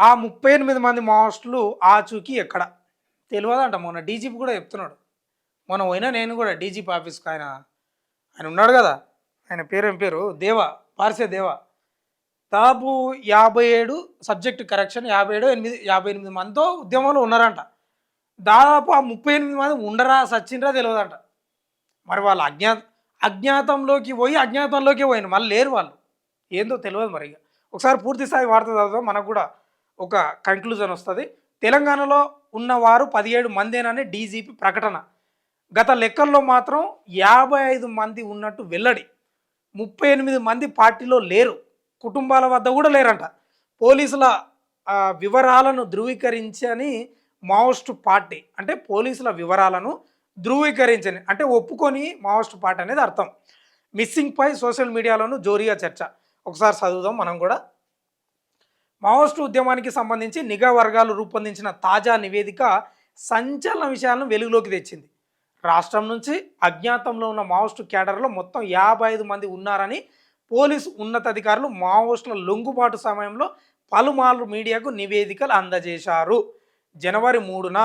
ఆ 38 మంది మావోయిస్టులు ఆచూకీ ఎక్కడ? తెలవదంట. మొన్న డీజీపీ కూడా చెప్తున్నాడు. మొన్న పోయినా నేను కూడా డీజీపీ ఆఫీస్‌కి ఆయన ఉన్నాడు గదా! ఆయన పేరేం పేరు? పార్సే దేవా. దాదాపు 57 సబ్జెక్ట్ కరెక్షన్ 57 58 మందితో ఉద్యమంలో ఉన్నారంట. దాదాపు ఆ 38 మంది ఉండరా, సచ్చిండ్రా తెలవదంట. మరి వాళ్ళు అజ్ఞాతంలోకి పోయి అజ్ఞాతంలోకే పోయిండ్రు. మళ్ళీ లేరు వాళ్ళు. ఏందో తెలవదు మరి ఇగ. ఒకసారి పూర్తి స్థాయి వార్త చదువుదాం. మనకు కూడా ఒక కంక్లూజన్ వస్తది. తెలంగాణలో ఉన్నవారు 17 మందేనని డీజీపీ ప్రకటన. గత లెక్కల్లో మాత్రం 55 మంది ఉన్నట్టు వెల్లడి. 38 మంది పార్టీలో లేరు. కుటుంబాల వద్ద కూడా లేరంట. పోలీసుల వివరాలను ధృవీకరించని మావోయిస్టు పార్టీ. అంటే పోలీసుల వివరాలను ధృవీకరించని అంటే ఒప్పుకొని మావోయిస్టు పార్టీ అనేది అర్థం. మిస్సింగ్పై సోషల్ మీడియాలోనూ జోరుగా చర్చ. ఒకసారి చదువుదాం మనం కూడా. మావోయిస్టు ఉద్యమానికి సంబంధించి నిఘా వర్గాలు రూపొందించిన తాజా నివేదిక సంచలన విషయాలను వెలుగులోకి తెచ్చింది. రాష్ట్రం నుంచి అజ్ఞాతంలో ఉన్న మావోయిస్టు క్యాడర్లో మొత్తం 55 మంది ఉన్నారని పోలీసు ఉన్నతాధికారులు మావోయిస్టుల లొంగుబాటు సమయంలో పలుమార్లు మీడియాకు నివేదికలు అందజేశారు. జనవరి 3న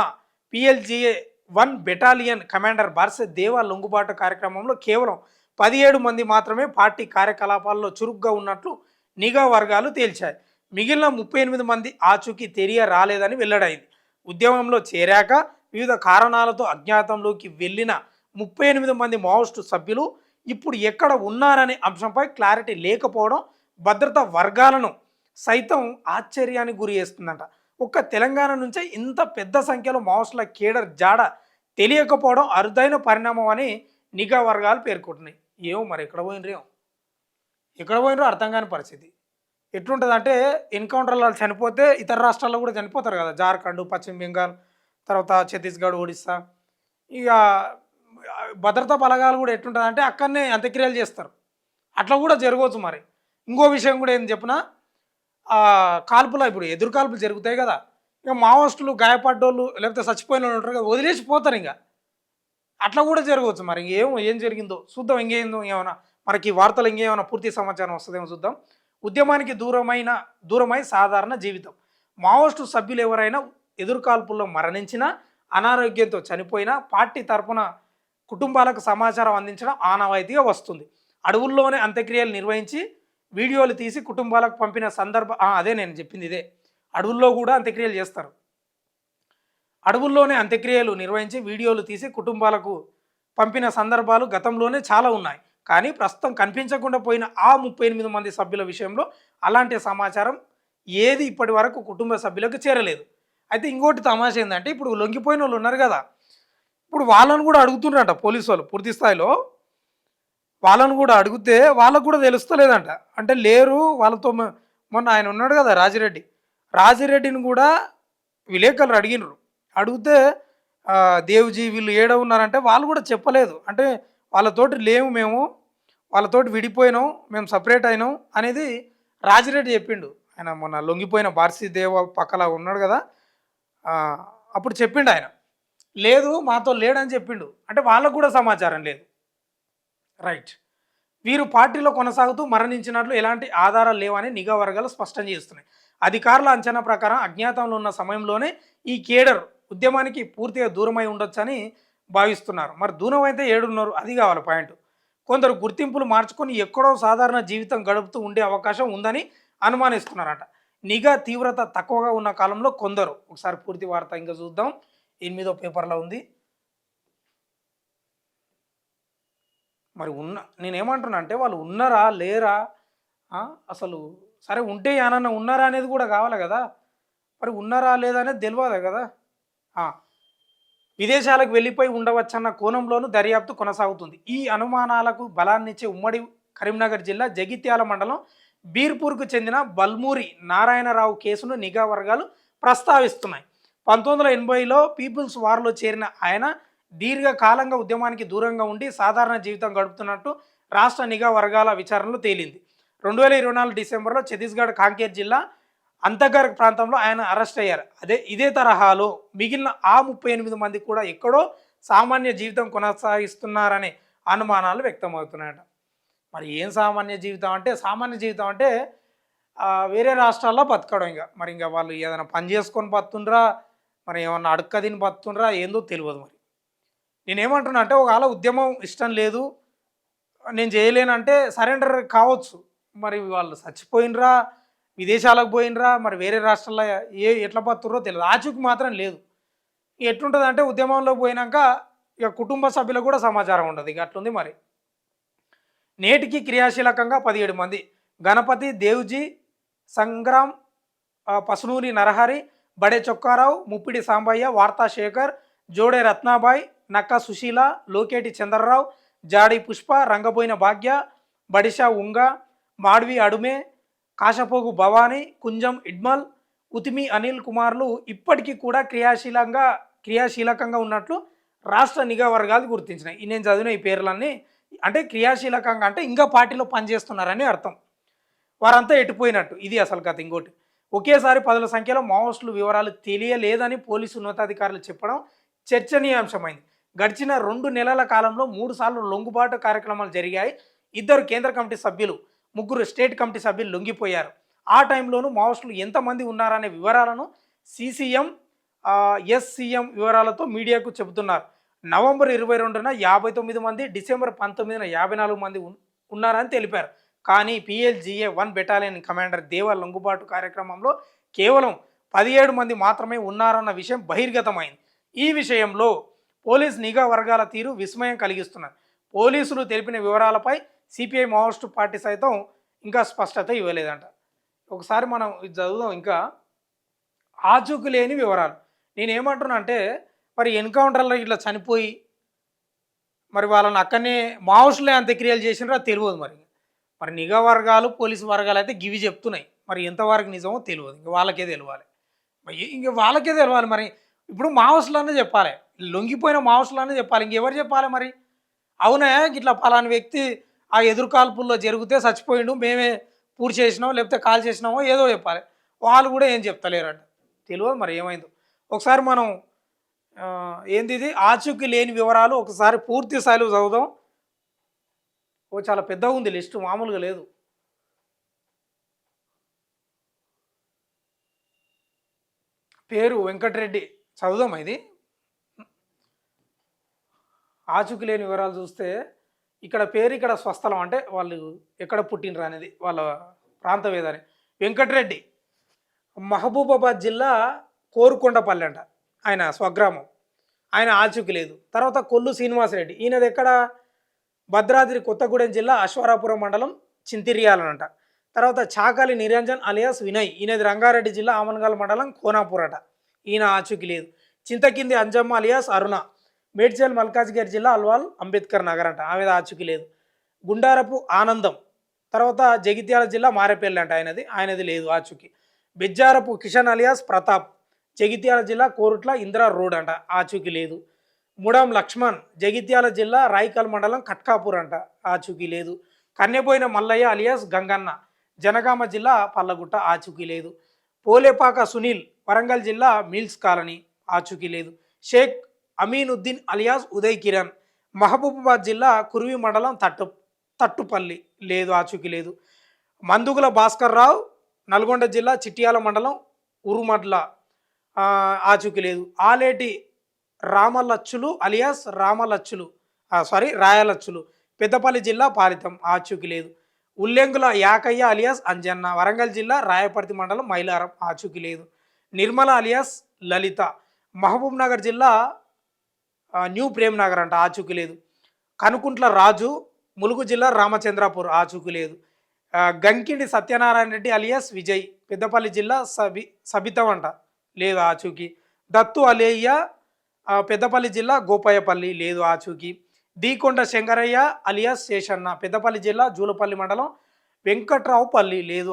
పిఎల్జిఏ 1 బెటాలియన్ కమాండర్ బార్సె దేవా లొంగుబాటు కార్యక్రమంలో కేవలం 17 మంది మాత్రమే పార్టీ కార్యకలాపాల్లో చురుగ్గా ఉన్నట్లు నిఘా వర్గాలు తేల్చాయి. మిగిలిన 38 మంది ఆచూకీ రాలేదని వెల్లడైంది. ఉద్యమంలో చేరాక వివిధ కారణాలతో అజ్ఞాతంలోకి వెళ్ళిన 38 మంది మావోయిస్టు సభ్యులు ఇప్పుడు ఎక్కడ ఉన్నారనే అంశంపై క్లారిటీ లేకపోవడం భద్రతా వర్గాలను సైతం ఆశ్చర్యానికి గురి చేస్తుందంట. ఒక్క తెలంగాణ నుంచే ఇంత పెద్ద సంఖ్యలో మావోయిస్టుల కేడర్ జాడ తెలియకపోవడం అరుదైన పరిణామం అని నిఘా వర్గాలు పేర్కొంటున్నాయి. ఏమో మరి ఎక్కడ పోయినరో అర్థం కాని పరిస్థితి. ఎట్లుంటుందంటే ఎన్కౌంటర్లో చనిపోతే ఇతర రాష్ట్రాల్లో కూడా చనిపోతారు కదా, జార్ఖండ్, పశ్చిమ బెంగాల్, తర్వాత ఛత్తీస్గఢ్, ఒడిస్సా. ఇక భద్రతా బలగాలు కూడా ఎట్లుంటుందంటే అక్కడనే అంత్యక్రియలు చేస్తారు. అట్లా కూడా జరగవచ్చు మరి. ఇంకో విషయం కూడా ఏంది చెప్పిన, కాల్పులు ఇప్పుడు ఎదురు కాల్పులు జరుగుతాయి కదా, ఇక మావోయిస్టులు గాయపడ్డోళ్ళు లేకపోతే చచ్చిపోయిన వాళ్ళు ఉంటారు కదా, వదిలేసి పోతారు. ఇంకా అట్లా కూడా జరగవచ్చు. మరి ఏం జరిగిందో చూద్దాం. ఏమైనా మనకి వార్తలు ఇంకేమైనా పూర్తి సమాచారం వస్తుందేమో చూద్దాం. ఉద్యమానికి దూరమై సాధారణ జీవితం. మావోయిస్టు సభ్యులు ఎవరైనా ఎదురుకాల్పుల్లో మరణించినా, అనారోగ్యంతో చనిపోయినా పార్టీ తరపున కుటుంబాలకు సమాచారం అందించడం ఆనవాయితీగా వస్తుంది. అడవుల్లోనే అంత్యక్రియలు నిర్వహించి వీడియోలు తీసి కుటుంబాలకు పంపిన అదే నేను చెప్పింది ఇదే. అడవుల్లో కూడా అంత్యక్రియలు చేస్తారు. అడవుల్లోనే అంత్యక్రియలు నిర్వహించి వీడియోలు తీసి కుటుంబాలకు పంపిన సందర్భాలు గతంలోనే చాలా ఉన్నాయి. కానీ ప్రస్తుతం కనిపించకుండా పోయిన ఆ 38 మంది సభ్యుల విషయంలో అలాంటి సమాచారం ఏది ఇప్పటి వరకు కుటుంబ సభ్యులకు చేరలేదు. అయితే ఇంకోటి తమాష ఏంటంటే, ఇప్పుడు లొంగిపోయిన వాళ్ళు ఉన్నారు కదా, ఇప్పుడు వాళ్ళను కూడా అడుగుతున్నారంట పోలీసు వాళ్ళు పూర్తి స్థాయిలో. వాళ్ళను కూడా అడిగితే వాళ్ళకు కూడా తెలుస్తలేదంట. అంటే లేరు వాళ్ళతో. మొన్న ఆయన ఉన్నాడు కదా రాజిరెడ్డిని కూడా విలేకరులు అడిగితే దేవుజీ వీళ్ళు ఏడ ఉన్నారంటే వాళ్ళు కూడా చెప్పలేదు. అంటే వాళ్ళతోటి లేవు, మేము వాళ్ళతోటి విడిపోయినాం, మేము సపరేట్ అయినాం అనేది రాజిరెడ్డి చెప్పిండు. ఆయన మొన్న లొంగిపోయిన బార్సీ దేవ పక్కలా ఉన్నాడు కదా, అప్పుడు చెప్పిండు ఆయన. లేదు మాతో లేడని చెప్పిండు. అంటే వాళ్ళకు కూడా సమాచారం లేదు. రైట్. వీరు పార్టీలో కొనసాగుతూ మరణించినట్లు ఎలాంటి ఆధారాలు లేవని నిఘా వర్గాలు స్పష్టం చేస్తున్నాయి. అధికారుల అంచనా ప్రకారం అజ్ఞాతంలో ఉన్న సమయంలోనే ఈ కేడర్ ఉద్యమానికి పూర్తిగా దూరమై ఉండొచ్చని భావిస్తున్నారు. మరి దూరం అయితే ఏడున్నారు, అది కావాలి పాయింట్. కొందరు గుర్తింపులు మార్చుకొని ఎక్కడో సాధారణ జీవితం గడుపుతూ ఉండే అవకాశం ఉందని అనుమానిస్తున్నారట. నిఘా తీవ్రత తక్కువగా ఉన్న కాలంలో కొందరు. ఒకసారి పూర్తి వార్త ఇంకా చూద్దాం. 8వ పేపర్లో ఉంది. మరి నేనేమంటున్నా అంటే, వాళ్ళు ఉన్నారా లేరా, అసలు సరే ఉంటే ఏమన్నా ఉన్నారా అనేది కూడా కావాలి కదా. మరి ఉన్నారా లేదా అనేది తెలియదు కదా. విదేశాలకు వెళ్ళిపోయి ఉండవచ్చన్న కోణంలోనూ దర్యాప్తు కొనసాగుతుంది. ఈ అనుమానాలకు బలాన్నిచ్చే ఉమ్మడి కరీంనగర్ జిల్లా జగిత్యాల మండలం బీర్పూర్కు చెందిన బల్మూరి నారాయణరావు కేసును నిఘా వర్గాలు ప్రస్తావిస్తున్నాయి. 1980లో పీపుల్స్ వార్లో చేరిన ఆయన దీర్ఘకాలంగా ఉద్యమానికి దూరంగా ఉండి సాధారణ జీవితం గడుపుతున్నట్టు రాష్ట్ర నిఘా వర్గాల విచారణలో తేలింది. 2024 డిసెంబర్లో ఛత్తీస్గఢ్ కాంకేర్ జిల్లా అంతర్గర్ ప్రాంతంలో ఆయన అరెస్ట్ అయ్యారు. ఇదే తరహాలో మిగిలిన ఆ 38 మంది కూడా ఎక్కడో సామాన్య జీవితం కొనసాగిస్తున్నారనే అనుమానాలు వ్యక్తమవుతున్నాయట. మరి ఏం సామాన్య జీవితం అంటే వేరే రాష్ట్రాల్లో బతకడం ఇంక. మరి ఇంక వాళ్ళు ఏదైనా పని చేసుకొని బతుండ్రా, మరి ఏమన్నా అడుక్క తిని బతుండ్రా ఏందో తెలియదు మరి. నేనేమంటున్నా అంటే ఒకవేళ ఉద్యమం ఇష్టం లేదు, నేను చేయలేనంటే సరెండర్ కావచ్చు. మరి వాళ్ళు చచ్చిపోయినరా, విదేశాలకు పోయినరా, మరి వేరే రాష్ట్రాల్లో ఎట్లా బతుర్రో తెలియదు. ఆచూకీ మాత్రం లేదు. ఎట్లుంటుందంటే ఉద్యమంలో పోయినాక ఇక కుటుంబ సభ్యులకు కూడా సమాచారం ఉండదు. ఇక అట్లుంది మరి. నేటికి క్రియాశీలకంగా 17 మంది: గణపతి, దేవ్జీ, సంగ్రామ్, పసునూరి నరహరి, బడే చొక్కారావు, ముప్పిడి సాంబయ్య, వార్తా శేఖర్, జోడే రత్నాబాయ్, నక్క సుశీల, లోకేటి చంద్రరావు, జాడి పుష్ప, రంగబోయిన భాగ్య, బడిషా ఉంగ, మాడ్వి అడుమే, కాశపోగు భవానీ, కుంజం ఇడ్మల్, ఉతిమి అనిల్ కుమార్లు ఇప్పటికీ కూడా క్రియాశీలకంగా ఉన్నట్లు రాష్ట్ర నిఘా వర్గాలు గుర్తించినాయి. నేను చదివిన ఈ పేర్లన్నీ అంటే క్రియాశీలకంగా అంటే ఇంకా పార్టీలో పనిచేస్తున్నారని అర్థం. వారంతా ఎట్టిపోయినట్టు. ఇది అసలు కథ. ఇంకోటి, ఒకేసారి 10ల సంఖ్యలో మావోయిస్టుల వివరాలు తెలియలేదని పోలీసు ఉన్నతాధికారులు చెప్పడం చర్చనీయాంశమైంది. గడిచిన 2 నెలల కాలంలో 3 సార్లు లొంగుబాటు కార్యక్రమాలు జరిగాయి. 2 కేంద్ర కమిటీ సభ్యులు, 3 స్టేట్ కమిటీ సభ్యులు లొంగిపోయారు. ఆ టైంలోనూ మావోయిస్టులు ఎంతమంది ఉన్నారనే వివరాలను సీసీఎం, ఎస్సీఎం వివరాలతో మీడియాకు చెబుతున్నారు. నవంబర్ 22న 59 మంది, డిసెంబర్ 19న 54 మంది ఉన్నారని తెలిపారు. కానీ PLGA 1 బెటాలియన్ కమాండర్ దేవా లొంగుబాటు కార్యక్రమంలో కేవలం 17 మంది మాత్రమే ఉన్నారన్న విషయం బహిర్గతమైంది. ఈ విషయంలో పోలీస్ నిఘా వర్గాల తీరు విస్మయం కలిగిస్తున్నారు. పోలీసులు తెలిపిన వివరాలపై సిపిఐ మావోయిస్టు పార్టీ సైతం ఇంకా స్పష్టత ఇవ్వలేదంట. ఒకసారి మనం ఇది చదువుదాం. ఇంకా ఆచూకీ లేని వివరాలు. నేనేమంటున్నా అంటే మరి ఎన్కౌంటర్లో ఇట్లా చనిపోయి మరి వాళ్ళని అక్కడనే మావోయిస్టులే అంత్యక్రియలు చేసినారో తెలియదు. మరి నిఘా వర్గాలు, పోలీసు వర్గాలు అయితే గివి చెప్తున్నాయి. మరి ఎంతవరకు నిజమో తెలియదు. ఇంక వాళ్ళకే తెలియాలి. ఇంక వాళ్ళకే తెలియాలి. మరి ఇప్పుడు మావోయిస్టులనే చెప్పాలి, లొంగిపోయిన మావోయిస్టులనే చెప్పాలి. ఇంకెవరు చెప్పాలి మరి? అవునా ఇట్లా పలాని వ్యక్తి ఆ ఎదురుకాల్పుల్లో జరిగితే చచ్చిపోయిండు, మేమే పూర్తి చేసినామో లేకపోతే కాల్ చేసినామో ఏదో చెప్పాలి. వాళ్ళు కూడా ఏం చెప్తలేరంట. తెలియదు మరి ఏమైందో. ఒకసారి మనం ఏంది ఇది ఆచూకీ లేని వివరాలు ఒకసారి పూర్తి స్థాయిలో చదువుదాం. చాలా పెద్దగా ఉంది లిస్టు, మామూలుగా లేదు. పేరు వెంకటరెడ్డి. చదువుదాం ఇది. ఆచూకీ లేని వివరాలు చూస్తే ఇక్కడ పేరు, ఇక్కడ స్వస్థలం అంటే వాళ్ళు ఎక్కడ పుట్టినరు అనేది, వాళ్ళ ప్రాంతం ఏదని. వెంకటరెడ్డి మహబూబాబాద్ జిల్లా కోరుకొండపల్లి అంట ఆయన స్వగ్రామం. ఆయన ఆచూకీ లేదు. తర్వాత కొల్లు శ్రీనివాసరెడ్డి, ఈయనది ఎక్కడ? భద్రాద్రి కొత్తగూడెం జిల్లా అశ్వారాపురం మండలం చింతిరియాలనంట. తర్వాత చాకలి నిరంజన్ అలియాస్ వినయ్, ఈయనది రంగారెడ్డి జిల్లా ఆమన్గల్ మండలం కోనాపూర్ అట. ఈయన ఆచూకీ లేదు. చింతకింది అంజమ్మ అలియాస్ అరుణ, మేడ్చల్ మల్కాజ్గిరి జిల్లా అల్వాల్ అంబేద్కర్ నగర్ అంట. ఆమె ఆచూకీ లేదు. గుండారపు ఆనందం, తర్వాత జగిత్యాల జిల్లా మారేపల్లి అంట. ఆయనది లేదు ఆచూకీ. బెజ్జారపు కిషన్ అలియాస్ ప్రతాప్, జగిత్యాల జిల్లా కోరుట్ల ఇందిరా రోడ్ అంట. ఆచూకీ లేదు. ముడాం లక్ష్మణ్, జగిత్యాల జిల్లా రాయికల్ మండలం కట్కాపూర్ అంట. ఆచూకీ లేదు. కన్నెపోయిన మల్లయ్య అలియాస్ గంగన్న, జనగామ జిల్లా పల్లగుట్ట. ఆచూకీ లేదు. పోలేపాక సునీల్, వరంగల్ జిల్లా మిల్స్ కాలనీ. ఆచూకీ లేదు. షేక్ అమీనుద్దీన్ అలియాస్ ఉదయ్ కిరణ్, మహబూబాబాద్ జిల్లా కురువి మండలం తట్టుపల్లి. లేదు, ఆచూకీ లేదు. మందుగుల భాస్కర్ రావు, నల్గొండ జిల్లా చిట్యాల మండలం ఉరుమడ్ల. ఆచూకీ లేదు. ఆలేటి రామలచ్చులు అలియాస్ రాయలచ్చులు, పెద్దపల్లి జిల్లా పాలితం. ఆచూకీ లేదు. ఉల్లెంగుల యాకయ్య అలియాస్ అంజన్న, వరంగల్ జిల్లా రాయపర్తి మండలం మైలారం. ఆచూకీ లేదు. నిర్మల అలియాస్ లలిత, మహబూబ్ నగర్ జిల్లా న్యూ ప్రేమ్ నగర్ అంట. ఆచూకీ లేదు. కనుకుంట్ల రాజు, ములుగు జిల్లా రామచంద్రాపూర్. ఆచూకీ లేదు. గంకిండి సత్యనారాయణ రెడ్డి అలియాస్ విజయ్, పెద్దపల్లి జిల్లా సబితం అంట. లేదు, ఆచూకీ. దత్తు అలేయ్య, పెద్దపల్లి జిల్లా గోపాయపల్లి. లేదు, ఆచూకీ. దీకొండ శంకరయ్య అలియాస్ శేషన్న, పెద్దపల్లి జిల్లా జూలపల్లి మండలం వెంకట్రావుపల్లి. లేదు,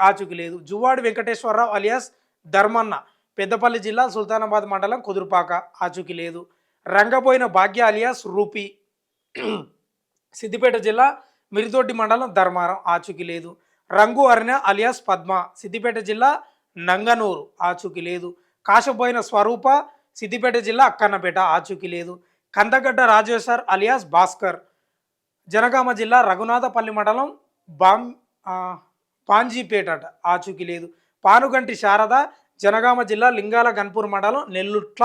ఆచూకీ లేదు. జువ్వాడి వెంకటేశ్వరరావు అలియాస్ ధర్మన్న, పెద్దపల్లి జిల్లా సుల్తానాబాద్ మండలం కుదురుపాక. ఆచూకీ లేదు. రంగపోయిన భాగ్య అలియాస్ రూపి, సిద్దిపేట జిల్లా మిరితోటి మండలం ధర్మారం. ఆచూకీ లేదు. రంగు అరణ్య అలియాస్ పద్మ, సిద్దిపేట జిల్లా నంగనూరు. ఆచూకీ లేదు. కాశపోయిన స్వరూప, సిద్దిపేట జిల్లా అక్కన్నపేట. ఆచూకీ లేదు. కందగడ్డ రాజేశ్వర్ అలియాస్ భాస్కర్, జనగామ జిల్లా రఘునాథపల్లి మండలం పాంజీపేట అట, ఆచూకీ లేదు. పానుగంటి శారద, జనగామ జిల్లా లింగాల గన్పూర్ మండలం నెల్లుట్ల,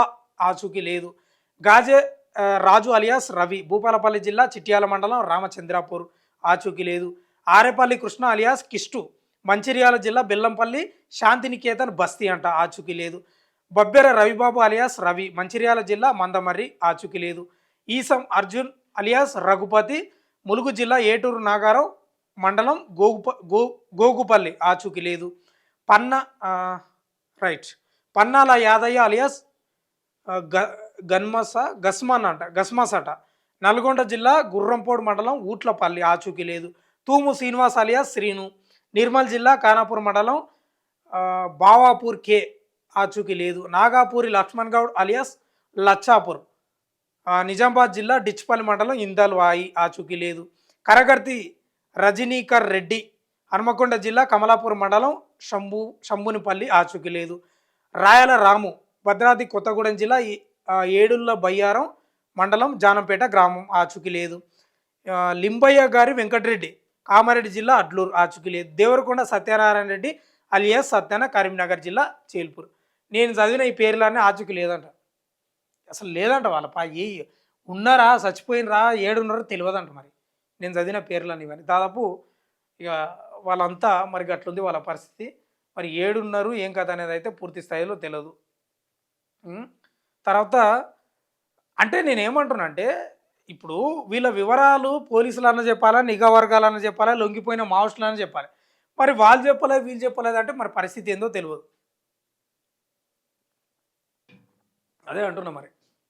ఆచూకీ లేదు. గాజే రాజు అలియాస్ రవి, భూపాలపల్లి జిల్లా చిట్యాల మండలం రామచంద్రాపూర్, ఆచూకీ లేదు. ఆరేపల్లి కృష్ణ అలియాస్ కిష్టు, మంచిర్యాల జిల్లా బెల్లంపల్లి శాంతినికేతన్ బస్తీ అంట, ఆచూకీ లేదు. బబ్బెర రవిబాబు అలియాస్ రవి, మంచిర్యాల జిల్లా మందమర్రి, ఆచూకీ లేదు. ఈసం అర్జున్ అలియాస్ రఘుపతి, ములుగు జిల్లా ఏటూరు నాగారం మండలం గోగుపల్లి, ఆచూకీ లేదు. పన్న రైట్ పన్నాల యాదయ్య అలియాస్ గస్మాన్ అంట, గస్మాస్ అట, నల్గొండ జిల్లా గుర్రంపోడు మండలం ఊట్లపల్లి, ఆచూకీ లేదు. తూము శ్రీనివాస్ అలియాస్ శ్రీను, నిర్మల్ జిల్లా ఖానాపూర్ మండలం బావాపూర్ కే, ఆచూకీ లేదు. నాగాపూరి లక్ష్మణ్ గౌడ్ అలియాస్ లచ్చాపూర్, నిజామాబాద్ జిల్లా డిచ్పల్లి మండలం ఇందల్వాయి, ఆచూకీ లేదు. కరగర్తి రజనీకర్ రెడ్డి, హనుమకొండ జిల్లా కమలాపూర్ మండలం శంభునిపల్లి, ఆచూకీ లేదు. రాయల రాము, భద్రాద్రి కొత్తగూడెం జిల్లా ఏడుల్ల బయ్యారం మండలం జానంపేట గ్రామం, ఆచూకీ లేదు. లింబయ్య గారి వెంకటరెడ్డి, కామారెడ్డి జిల్లా అడ్లూరు, ఆచూకీ లేదు. దేవరకొండ సత్యనారాయణ రెడ్డి అలియాస్ సత్యన, కరీంనగర్ జిల్లా చేల్పూర్. నేను చదివిన ఈ పేర్లన్నీ ఆచూకీ లేదంట, అసలు లేదంట. వాళ్ళ ఏ ఉన్నారా చచ్చిపోయినరా ఏడున్నారో తెలియదంట. మరి నేను చదివిన పేర్లన్నీ ఇవన్నీ దాదాపు ఇక వాళ్ళంతా మరి అట్లుంది వాళ్ళ పరిస్థితి. మరి ఏడున్నారు ఏం కథ అనేది అయితే పూర్తి స్థాయిలో తెలియదు. తర్వాత అంటే నేనేమంటున్నా అంటే ఇప్పుడు వీళ్ళ వివరాలు పోలీసులు అన్న చెప్పాలా, నిఘా వర్గాలన్న చెప్పాలా, లొంగిపోయిన మావోస్టులు అని చెప్పాలి. మరి వాళ్ళు చెప్పలేదు వీళ్ళు చెప్పలేదు అంటే మరి పరిస్థితి ఏందో తెలియదు. అదే అంటున్నా మరి.